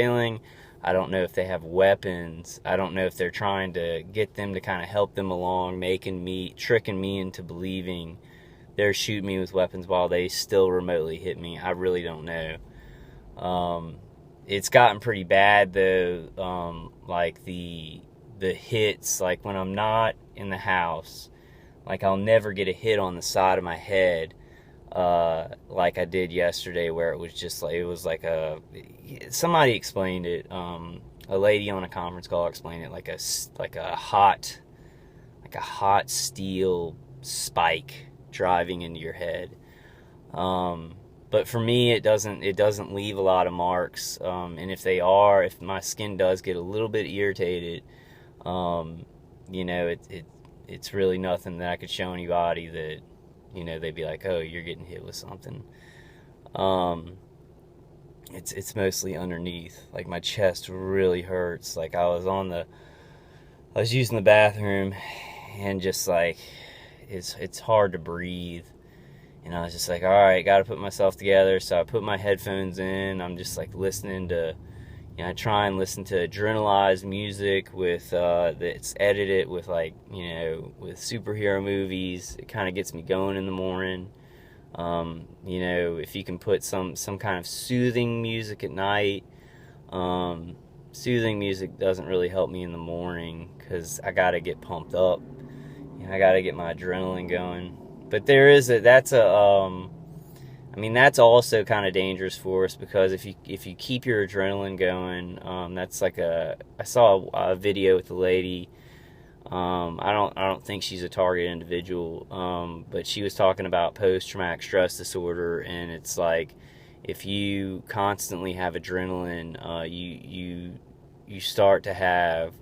failing. I don't know if they have weapons. I don't know if they're trying to get them to kind of help them along, tricking me into believing they're shooting me with weapons while they still remotely hit me. I really don't know. It's gotten pretty bad though. Like the hits, like when I'm not in the house, like I'll never get a hit on the side of my head, like I did yesterday, where it was just like, it was like somebody explained it. A lady on a conference call explained it like a hot steel spike driving into your head. But for me, it doesn't leave a lot of marks. And if my skin does get a little bit irritated, it's really nothing that I could show anybody that, they'd be like, oh, you're getting hit with something. It's mostly underneath. Like my chest really hurts. Like I was using the bathroom, and just like, it's hard to breathe. And I was just like, all right, got to put myself together. So I put my headphones in. I'm just like listening to, I try and listen to adrenalized music that's edited with with superhero movies. It kind of gets me going in the morning. If you can put some kind of soothing music at night. Soothing music doesn't really help me in the morning because I got to get pumped up. I got to get my adrenaline going. But that's also kind of dangerous for us, because if you keep your adrenaline going, I saw a video with a lady. I don't think she's a target individual, but she was talking about post-traumatic stress disorder, and it's like, if you constantly have adrenaline, you start to have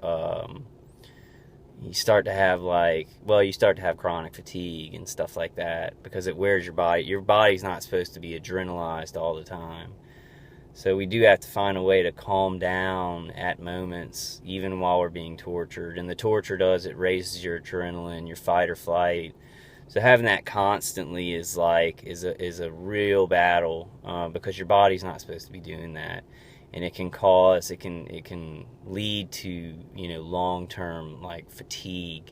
chronic fatigue and stuff like that, because it wears your body. Your body's not supposed to be adrenalized all the time. So we do have to find a way to calm down at moments, even while we're being tortured. And the torture it raises your adrenaline, your fight or flight. So having that constantly is a real battle, because your body's not supposed to be doing that. And it can lead to, long-term fatigue,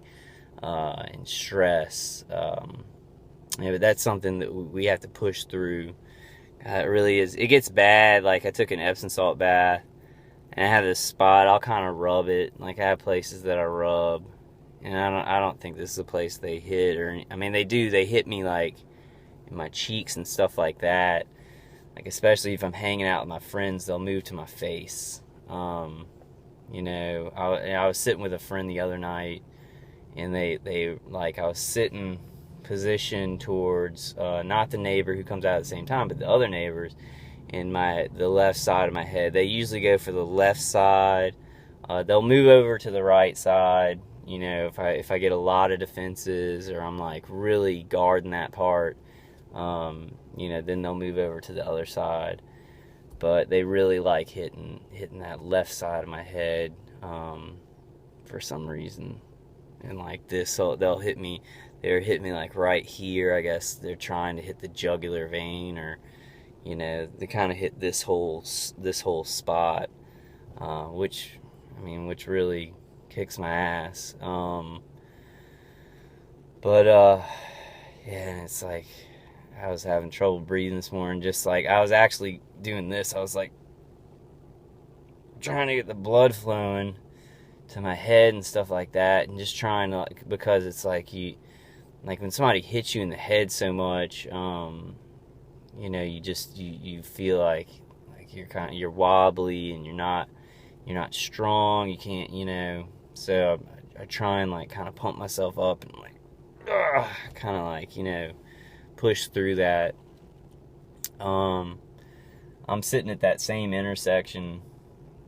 and stress. But that's something that we have to push through. It really is. It gets bad. Like, I took an Epsom salt bath, and I have this spot. I'll kind of rub it. Like, I have places that I rub, and I don't think this is a place they hit, they do. They hit me like in my cheeks and stuff like that. Like, especially if I'm hanging out with my friends, they'll move to my face. I was sitting with a friend the other night, and I was sitting positioned towards, not the neighbor who comes out at the same time, but the other neighbors, in the left side of my head. They usually go for the left side. They'll move over to the right side, if I get a lot of defenses, or I'm like really guarding that part. Then they'll move over to the other side. But they really like hitting that left side of my head, for some reason. And like this, so they'll hit me like right here. I guess they're trying to hit the jugular vein, or they kind of hit this whole spot, which really kicks my ass. Yeah, and it's like, I was having trouble breathing this morning. Just like, I was actually doing this. I was like trying to get the blood flowing to my head and stuff like that, and just trying to, because it's like, when somebody hits you in the head so much, you feel like you're wobbly, and you're not strong. You can't, so I try and kind of pump myself up, and kind of push through that. I'm sitting at that same intersection.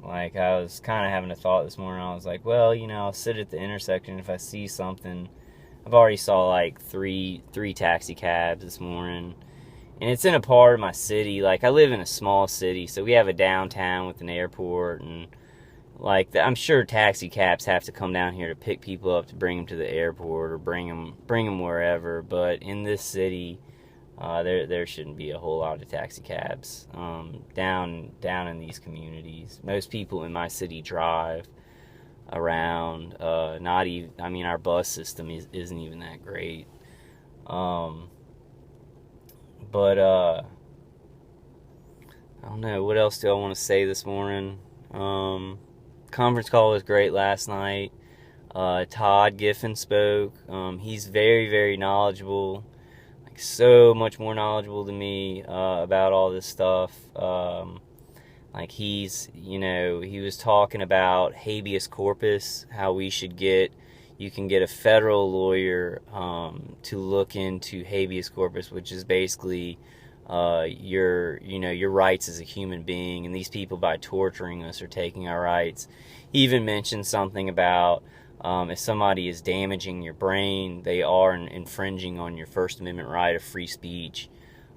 Like, I was kind of having a thought this morning. I was like, well, I'll sit at the intersection. If I see something, I've already saw like three taxi cabs this morning, and it's in a part of my city. Like, I live in a small city, so we have a downtown with an airport, and I'm sure taxi cabs have to come down here to pick people up to bring them to the airport, or bring them wherever. But in this city, There shouldn't be a whole lot of taxi cabs down in these communities. Most people in my city drive around. Not even. I mean, our bus system isn't even that great. But I don't know. What else do I want to say this morning? Conference call was great last night. Todd Giffen spoke. He's very, very knowledgeable, like so much more knowledgeable than me about all this stuff. Like he was talking about habeas corpus, how we should get, you can get a federal lawyer to look into habeas corpus, which is basically your rights as a human being, and these people, by torturing us, are taking our rights. He even mentioned something about if somebody is damaging your brain, they are infringing on your First Amendment right of free speech.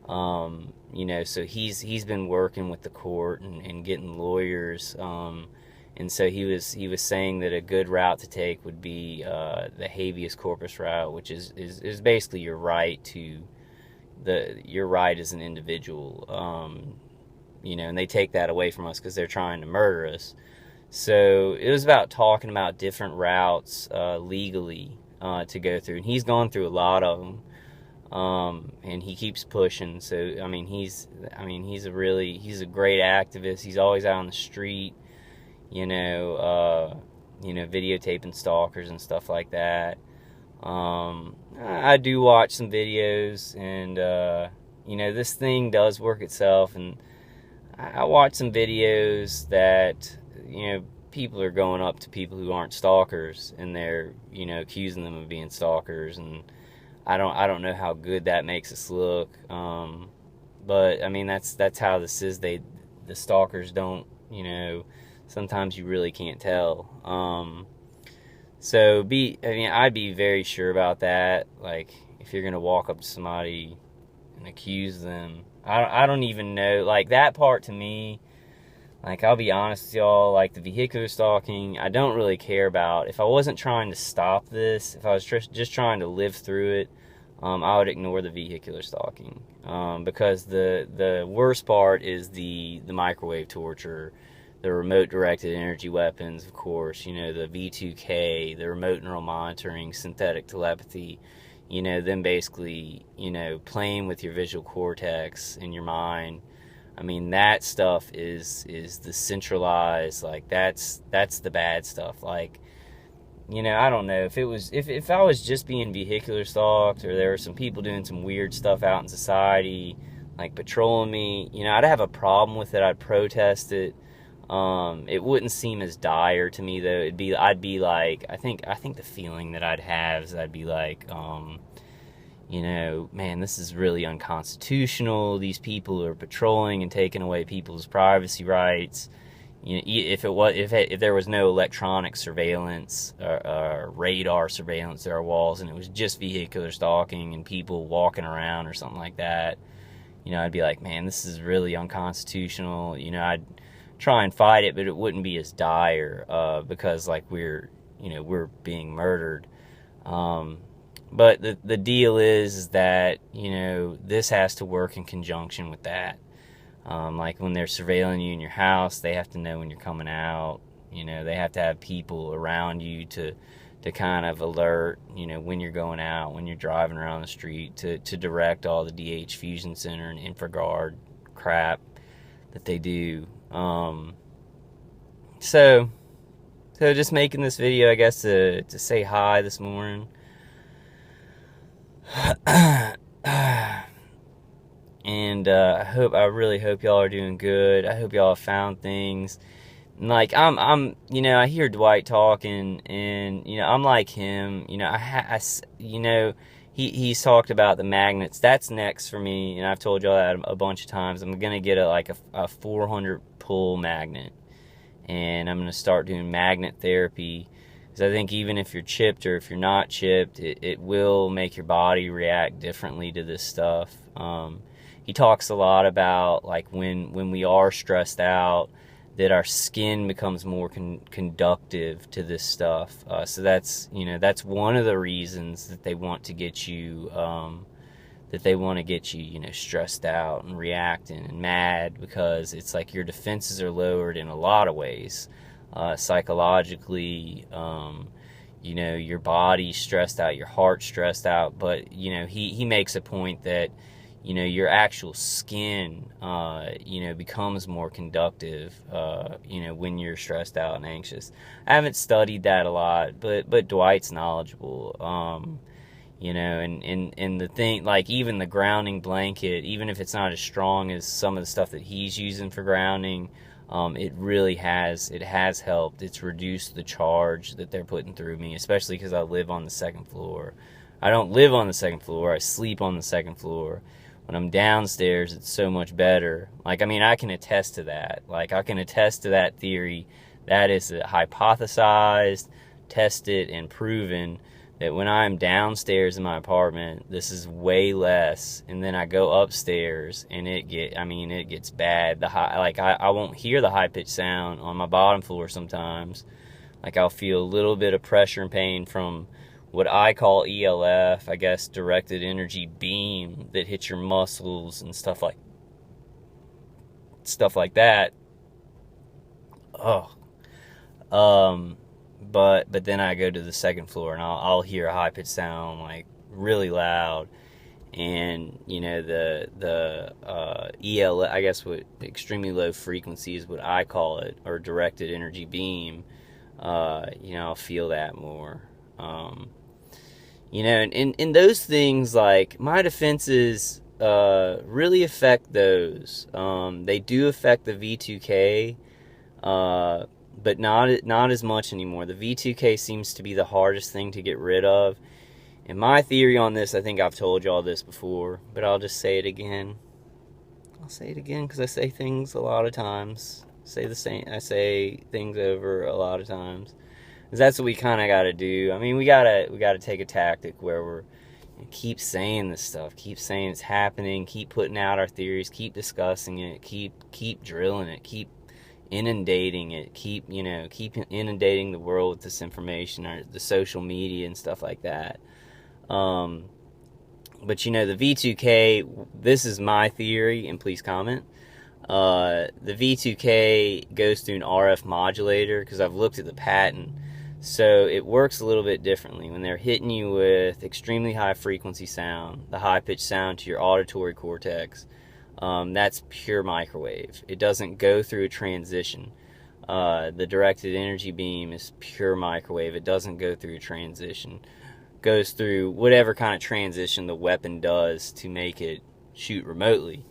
So he's been working with the court and getting lawyers, and so he was saying that a good route to take would be the habeas corpus route, which is basically your right to your right as an individual, and they take that away from us because they're trying to murder us. So it was about talking about different routes legally to go through, and he's gone through a lot of them, and he keeps pushing. So I mean, he's a great activist. He's always out on the street, videotaping stalkers and stuff like that. I do watch some videos, and this thing does work itself, and I watch some videos that people are going up to people who aren't stalkers, and they're accusing them of being stalkers, and I don't know how good that makes us look, but I mean that's how this is. The stalkers don't, sometimes you really can't tell. So I'd be very sure about that. Like, if you're gonna walk up to somebody and accuse them, I don't even know, like, that part to me. Like, I'll be honest with y'all, like, the vehicular stalking, I don't really care about. If I wasn't trying to stop this, if I was just trying to live through it, I would ignore the vehicular stalking, because the worst part is the microwave torture, the remote directed energy weapons, of course, the V2K, the remote neural monitoring, synthetic telepathy, them basically, playing with your visual cortex in your mind. I mean, that stuff is the centralized, like, that's the bad stuff. Like, I don't know, if I was just being vehicular stalked, or there were some people doing some weird stuff out in society, like patrolling me, I'd have a problem with it. I'd protest it. It wouldn't seem as dire to me, though. I'd be like, I think the feeling that I'd have is I'd be like, man, this is really unconstitutional. These people are patrolling and taking away people's privacy rights. If there was no electronic surveillance or radar surveillance at our walls, and it was just vehicular stalking and people walking around or something like that, I'd be like, man, this is really unconstitutional. I'd try and fight it, but it wouldn't be as dire, because, like, we're being murdered. But the deal is that, this has to work in conjunction with that. Like, when they're surveilling you in your house, they have to know when you're coming out. They have to have people around you to kind of alert, when you're going out, when you're driving around the street, to direct all the DH Fusion Center and InfraGuard crap that they do. So just making this video, I guess, to say hi this morning. And I really hope y'all are doing good. I hope y'all have found things. And, like, I'm I hear Dwight talking, and I'm like him. He's talked about the magnets. That's next for me, and I've told y'all that a bunch of times. I'm gonna get a 400 pull magnet, and I'm gonna start doing magnet therapy. Because I think even if you're chipped or if you're not chipped, it will make your body react differently to this stuff. He talks a lot about, like, when we are stressed out, that our skin becomes more conductive to this stuff. So that's one of the reasons that they want to get you that they want to get you, stressed out and reacting and mad, because it's like your defenses are lowered in a lot of ways. Psychologically, your body's stressed out, your heart's stressed out, but, he makes a point that, your actual skin, becomes more conductive, when you're stressed out and anxious. I haven't studied that a lot, but Dwight's knowledgeable. And the thing, like, even the grounding blanket, even if it's not as strong as some of the stuff that he's using for grounding, it really has helped. It's reduced the charge that they're putting through me, especially because I live on the second floor. I don't live on the second floor, I sleep on the second floor. When I'm downstairs, it's so much better. Like, I mean, I can attest to that. Like, I can attest to that theory. That is hypothesized, tested, and proven that when I'm downstairs in my apartment, this is way less, and then I go upstairs and it gets bad. I won't hear the high pitched sound on my bottom floor sometimes. Like, I'll feel a little bit of pressure and pain from what I call ELF, I guess, directed energy beam, that hits your muscles and stuff like that. But then I go to the second floor and I'll hear a high pitched sound, like, really loud, and the ELF, I guess, what extremely low frequency is what I call it, or directed energy beam. I'll feel that more. And those things, like, my defenses really affect those. They do affect the V2K, but not as much anymore. The V2K seems to be the hardest thing to get rid of. And my theory on this, I think I've told you all this before, but I'll just say it again. I'll say it again because I say things a lot of times. I say things over a lot of times. That's what we kind of got to do. I mean, we gotta take a tactic where we're keep saying this stuff, keep saying it's happening, keep putting out our theories, keep discussing it, keep drilling it, keep inundating it, keep inundating the world with this information, or the social media and stuff like that. But the V2K, this is my theory, and please comment. The V2K goes through an RF modulator, because I've looked at the patent. So it works a little bit differently. When they're hitting you with extremely high frequency sound, the high pitched sound to your auditory cortex, that's pure microwave. It doesn't go through a transition. The directed energy beam is pure microwave. It doesn't go through a transition. It goes through whatever kind of transition the weapon does to make it shoot remotely.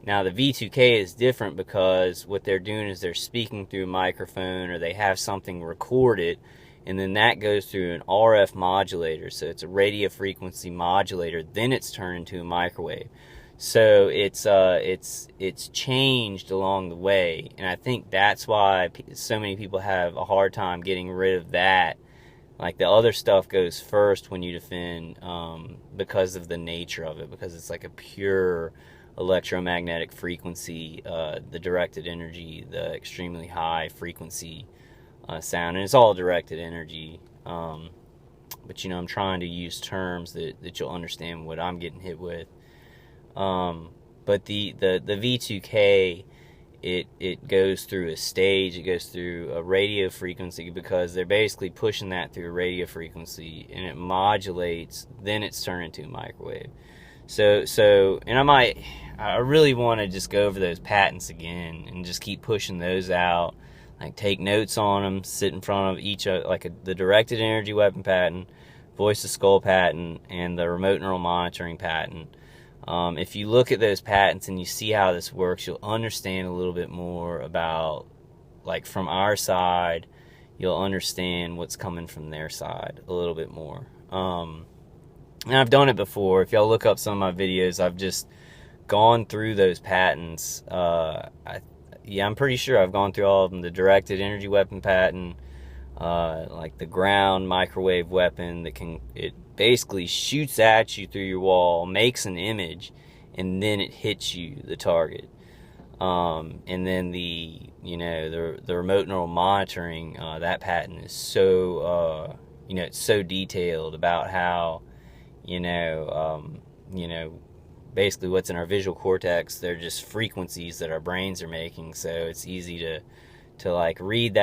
Now, the V2K is different, because what they're doing is they're speaking through a microphone, or they have something recorded, and then that goes through an RF modulator. So it's a radio frequency modulator. Then it's turned into a microwave. So it's changed along the way, and I think that's why so many people have a hard time getting rid of that. Like, the other stuff goes first when you defend, because of the nature of it, because it's like a pure electromagnetic frequency, the directed energy, the extremely high frequency sound, and it's all directed energy. But I'm trying to use terms that you'll understand what I'm getting hit with. But the V2K, it goes through a stage, it goes through a radio frequency, because they're basically pushing that through a radio frequency, and it modulates, then it's turned into a microwave. So and I really want to just go over those patents again and just keep pushing those out. Like, take notes on them, sit in front of each, the directed energy weapon patent, voice to skull patent, and the remote neural monitoring patent. If you look at those patents and you see how this works, you'll understand a little bit more about, like, from our side, you'll understand what's coming from their side a little bit more. And I've done it before. If y'all look up some of my videos, I've just gone through those patents. I'm pretty sure I've gone through all of them. The directed energy weapon patent, like the ground microwave weapon it basically shoots at you through your wall, makes an image, and then it hits you, the target. And then the remote neural monitoring, that patent is so, it's so detailed about how, basically what's in our visual cortex. They're just frequencies that our brains are making, so it's easy to like read that